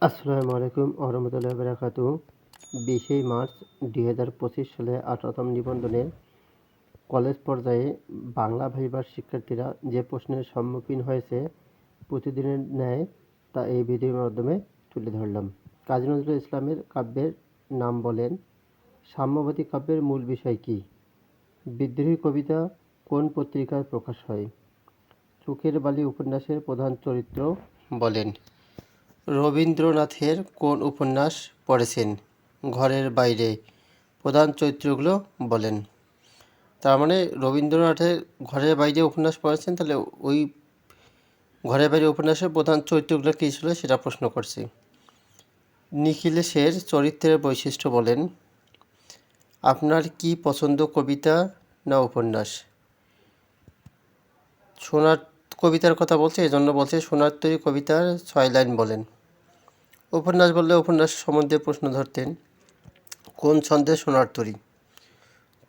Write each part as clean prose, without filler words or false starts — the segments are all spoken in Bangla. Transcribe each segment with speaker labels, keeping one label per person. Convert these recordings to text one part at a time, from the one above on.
Speaker 1: আসসালামু আলাইকুম ওরহমতুল্লাহ বারাকাতু। 20 মার্চ 2025 সালে 18তম নিবন্ধনে কলেজ পর্যায়ে বাংলা ভাইবার শিক্ষার্থীরা যে প্রশ্নের সম্মুখীন হয়েছে প্রতিদিনের ন্যায় তা এই ভিডিওর মাধ্যমে তুলে ধরলাম। কাজী নজরুল ইসলামের কাব্যের নাম বলেন। সাম্যবাদী কাব্যের মূল বিষয় কী? বিদ্রোহী কবিতা কোন পত্রিকায় প্রকাশ হয়? চোখের বালি উপন্যাসের প্রধান চরিত্র বলেন। রবীন্দ্রনাথের কোন উপন্যাস পড়েছেন? ঘরের বাইরে। প্রধান চরিত্রগুলো বলেন। তার মানে রবীন্দ্রনাথের ঘরের বাইরে উপন্যাস পড়েছেন, তাহলে ওই ঘরের বাইরে উপন্যাসের প্রধান চরিত্রগুলো কী ছিল সেটা প্রশ্ন করছি। নিখিলেশের চরিত্রের বৈশিষ্ট্য বলেন। আপনার কি পছন্দ, কবিতা না উপন্যাস? সোনার কবিতার কথা বলছে, এজন্য বলছে সোনার তরী কবিতার 6 লাইন বলেন। উপন্যাস বললে উপন্যাস সম্বন্ধে প্রশ্ন ধরতেন। কোন ছন্দে সোনার তরী?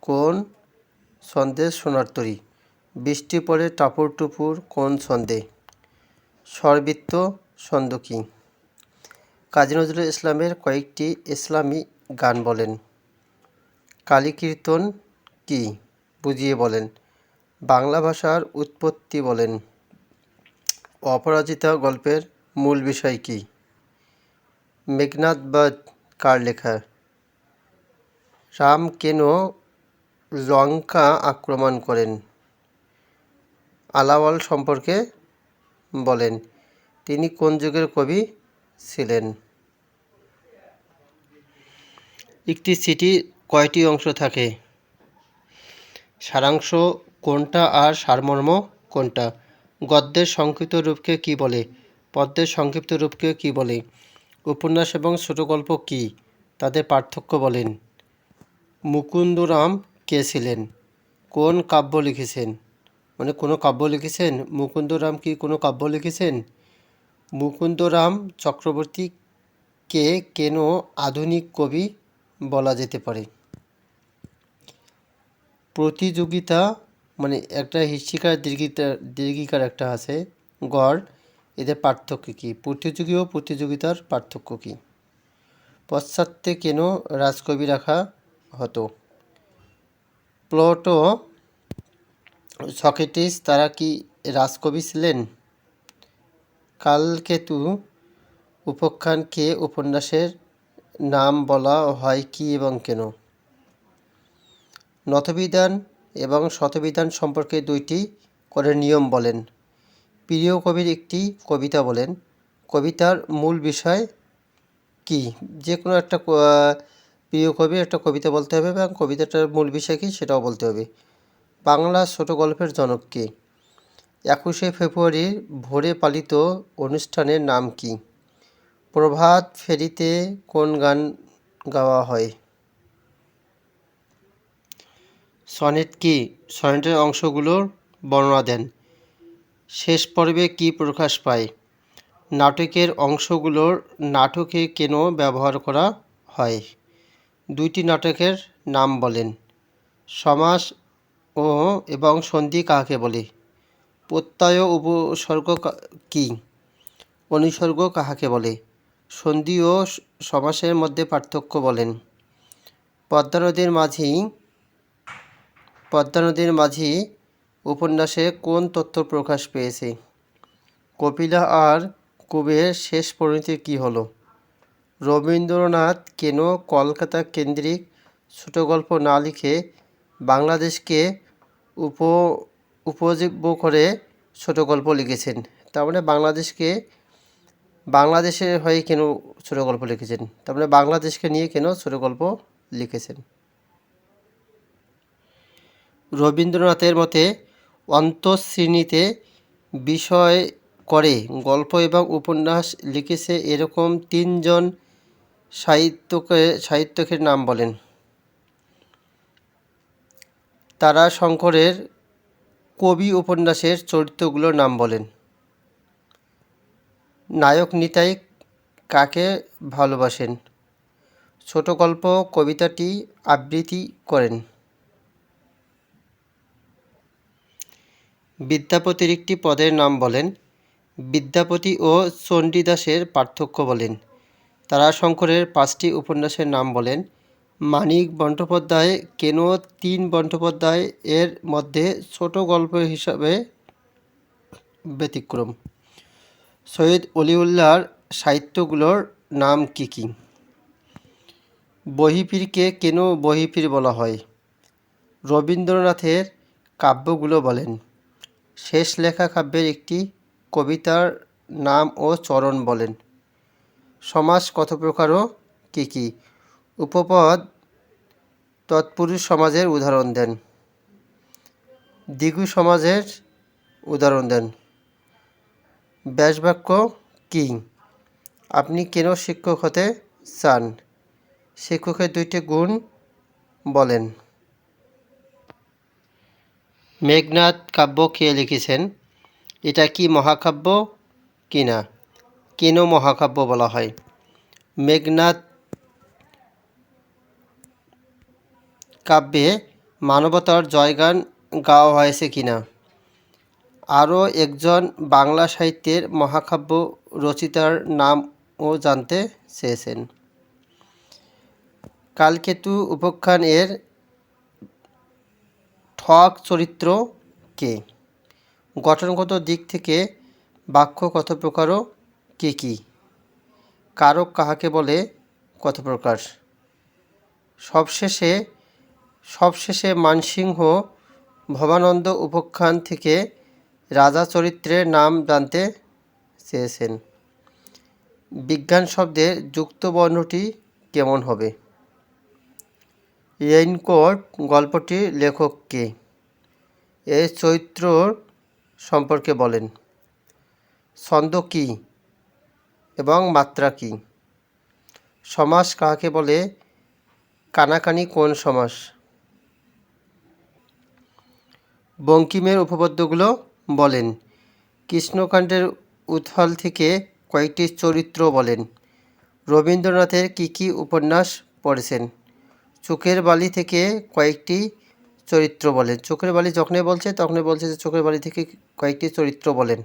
Speaker 1: কোন ছন্দে সোনার তরী? বৃষ্টি পড়ে টাপুর টুপুর কোন ছন্দে? স্বরবৃত্ত ছন্দ কী? কাজী নজরুল ইসলামের কয়েকটি ইসলামী গান বলেন। কালী কীর্তন কী? বুঝিয়ে বলেন। বাংলা ভাষার উৎপত্তি বলেন। অপরাজিতা গল্পের মূল বিষয় কী? মেঘনাদ বধ কার লেখা? রাম কেন লঙ্কা আক্রমণ করেন? আলাওল সম্পর্কে বলেন। তিনি কোন যুগের কবি ছিলেন? একটি চিঠি কয়টি অংশ থাকে? সারাংশ কোনটা আর সারমর্ম কোনটা? গদ্যের সংক্ষিপ্ত রূপকে কি বলে? পদ্যের সংক্ষিপ্ত রূপকে কি বলে? উপন্যাস এবং ছোট গল্প কি? তাদের পার্থক্য বলেন। মুকুন্দরাম কে ছিলেন? কোন কাব্য লিখেছেন? মানে কোনো কাব্য লিখেছেন? মুকুন্দরাম কি কোনো কাব্য লিখেছেন? মুকুন্দরাম চক্রবর্তীকে কেন আধুনিক কবি বলা যেতে পারে? প্রতিযোগিতা মানে একটা হিস্যিকার দীর্ঘিকার একটা আছে গড়, এদের পার্থক্য কী? প্রতিযোগী ও প্রতিযোগিতার পার্থক্য কী? পশ্চাত্যে কেন রাজকবি রাখা হতো? প্লুটো, সক্রেটিস তারা কি রাজকবি ছিলেন? কালকেতু উপাখ্যানকে উপন্যাসের নাম বলা হয় কি এবং কেন? নথবিধান এবং শতবিধান সম্পর্কে 2টি করে নিয়ম বলেন। প্রিয় কবির একটি কবিতা বলেন। কবিতার মূল বিষয় কি? যে কোনো একটা প্রিয় কবির একটা কবিতা বলতে হবে এবং কবিতাটার মূল বিষয় কী সেটাও বলতে হবে। বাংলা ছোট গল্পের জনক কে? 21শে ফেব্রুয়ারির ভোরে পালিত অনুষ্ঠানের নাম কি? প্রভাত ফেরিতে কোন গান গাওয়া হয়? সনেট কি? সনেটের অংশগুলোর বর্ণনা দেন। শেষ পর্বে কি প্রকাশ পায়? নাটকের অংশগুলোর নাটকে কেন ব্যবহার করা হয়? 2টি নাটকের নাম বলেন। সমাস ও এবং সন্ধি কাকে বলে? প্রত্যয় উপসর্গ কি? অনুসর্গ কাহাকে বলে? সন্ধি ও সমাসের মধ্যে পার্থক্য বলেন। পদ্মা নদীর মাঝি উপন্যাসে কোন তথ্য প্রকাশ পেয়েছে? কপিলা আর কবির শেষ পরিণতি কী হলো? রবীন্দ্রনাথ কেন কলকাতা কেন্দ্রিক ছোট গল্প না লিখে বাংলাদেশকে উপজীব্য করে ছোট গল্প লিখেছেন? তার মানে বাংলাদেশের হয়ে কেন ছোট গল্প লিখেছেন? তার মানে বাংলাদেশকে নিয়ে কেন ছোট গল্প লিখেছেন? রবীন্দ্রনাথের মতে অন্তঃশ্রেণীতে বিষয় করে গল্প এবং উপন্যাস লিখেছে এরকম 3 জন সাহিত্যিকের নাম বলেন। তারাশঙ্করের কবি উপন্যাসের চরিত্রগুলোর নাম বলেন। নায়ক নিতাই কাকে ভালোবাসেন? ছোট গল্প কবিতাটি আবৃত্তি করেন। বিদ্যাপতির একটি পদের নাম বলেন। বিদ্যাপতি ও চণ্ডীদাসের পার্থক্য বলেন। তারাশঙ্করের 5টি উপন্যাসের নাম বলেন। মানিক বন্দ্যোপাধ্যায় কেন 3 বন্দ্যোপাধ্যায় এর মধ্যে ছোট গল্প হিসাবে ব্যতিক্রম? সৈয়দ অলিউল্লাহর সাহিত্যগুলোর নাম কি কি? বহিঃপীরকে কেন বহিঃপীর বলা হয়? রবীন্দ্রনাথের কাব্যগুলো বলেন। শেষ লেখা কাব্যের একটি কবিতার নাম ও চরণ বলেন। সমাস কত প্রকার ও কী কী? উপপদ তৎপুরুষ সমাজের উদাহরণ দেন। দ্বিগু সমাজের উদাহরণ দেন। ব্যাসবাক্য কী? আপনি কেন শিক্ষক হতে চান? শিক্ষকের 2টি গুণ বলেন। মেঘনাদ কাব্য কে লিখেছেন? এটা কি মহাকাব্য কি না? কেন মহাকাব্য বলা হয়? মেঘনাদ কাব্যে মানবতার জয়গান গাওয়া হয়েছে কিনা? আরও একজন বাংলা সাহিত্যের মহাকাব্য রচিতার নামও জানতে চেয়েছেন। কালকেতু উপাখ্যান এর ঠক চরিত্র কে? গঠনগত দিক থেকে বাক্য কত প্রকার ও কী কী? কারক কাহাকে বলে? কত প্রকার? সবশেষে মানসিংহ ভবানন্দ উপাখ্যান থেকে রাজা চরিত্রের নাম জানতে চেয়েছেন। বিজ্ঞান শব্দের যুক্ত বর্ণটি কেমন হবে? রেইনকোট গল্পটির লেখক কে? এর চরিত্র সম্পর্কে বলেন। ছন্দ কী এবং মাত্রা কী? সমাস কাকে বলে? কানাকানি কোন সমাস? বঙ্কিমের উপপাদ্যগুলো বলেন। কৃষ্ণকান্তের উৎফল থেকে কয়েকটি চরিত্র বলেন। রবীন্দ্রনাথের কী কী উপন্যাস পড়েছেন? চোখের বালি থেকে কয়েকটি চরিত্র বলেন। চোখের বালি যখনই বলছে তখনই বলছে যে চোখের বালি থেকে কয়েকটি চরিত্র বলেন।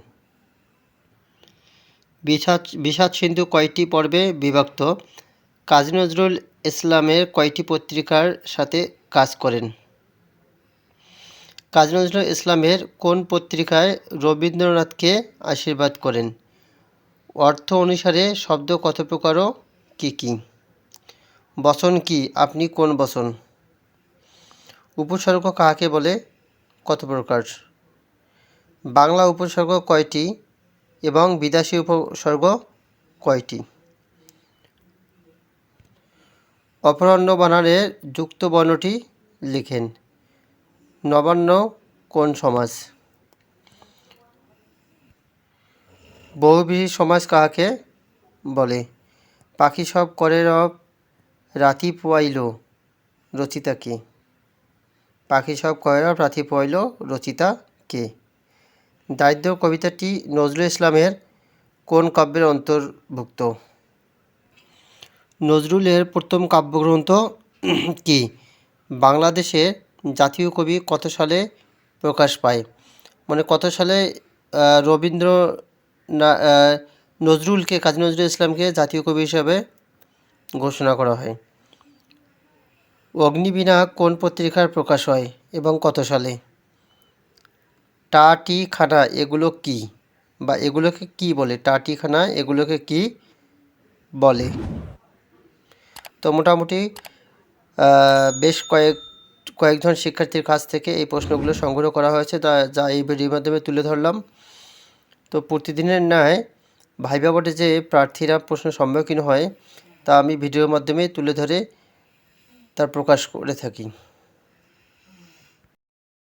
Speaker 1: বিষাদ সিন্ধু কয়টি পর্বে বিভক্ত? কাজী নজরুল ইসলামের কয়টি পত্রিকার সাথে কাজ করেন? কাজী নজরুল ইসলামের কোন পত্রিকায় রবীন্দ্রনাথকে আশীর্বাদ করেন? অর্থ অনুসারে শব্দ কত প্রকার ও কী কী? বচন কি? আপনি কোন বচন? উপসর্গ কাকে বলে? কত প্রকার? বাংলা উপসর্গ কয়টি এবং বিদেশি উপসর্গ কয়টি? অপরাহ্ন বানানের যুক্ত বর্ণটি লিখেন। নবান্ন কোন সমাজ? বহুব্রীহি সমাজ কাহাকে বলে? পাখি সব করে রব রাতি পোয়াইল রচিতা কে? পাখি সব করে রব রাতি পোয়াইল রচিতা কে? দারিদ্র কবিতাটি নজরুল ইসলামের কোন কাব্যের অন্তর্ভুক্ত? নজরুলের প্রথম কাব্যগ্রন্থ কি? বাংলাদেশের জাতীয় কবি কত সালে প্রকাশ পায়? মানে কত সালে নজরুলকে, কাজী নজরুল ইসলামকে জাতীয় কবি হিসাবে ঘোষণা করা হয়? অগ্নিবীণা কোন পত্রিকার প্রকাশ হয় এবং কত সালে? টা টি খানা এগুলো কি বা এগুলোকে কি বলে? টা টি খানা এগুলোকে কি বলে? তো মোটামুটি বেশ কয়েকজন শিক্ষার্থীর কাছ থেকে এই প্রশ্নগুলো সংগ্রহ করা হয়েছে, যা এই ভিডিওর মাধ্যমে তুলে ধরলাম। তো প্রতিদিনের ন্যায় ভাইভা বোর্ডে যে প্রার্থীরা প্রশ্ন সম্মুখীন হয় তা আমি ভিডিওর মাধ্যমে তুলে ধরে তার প্রকাশ করে থাকি।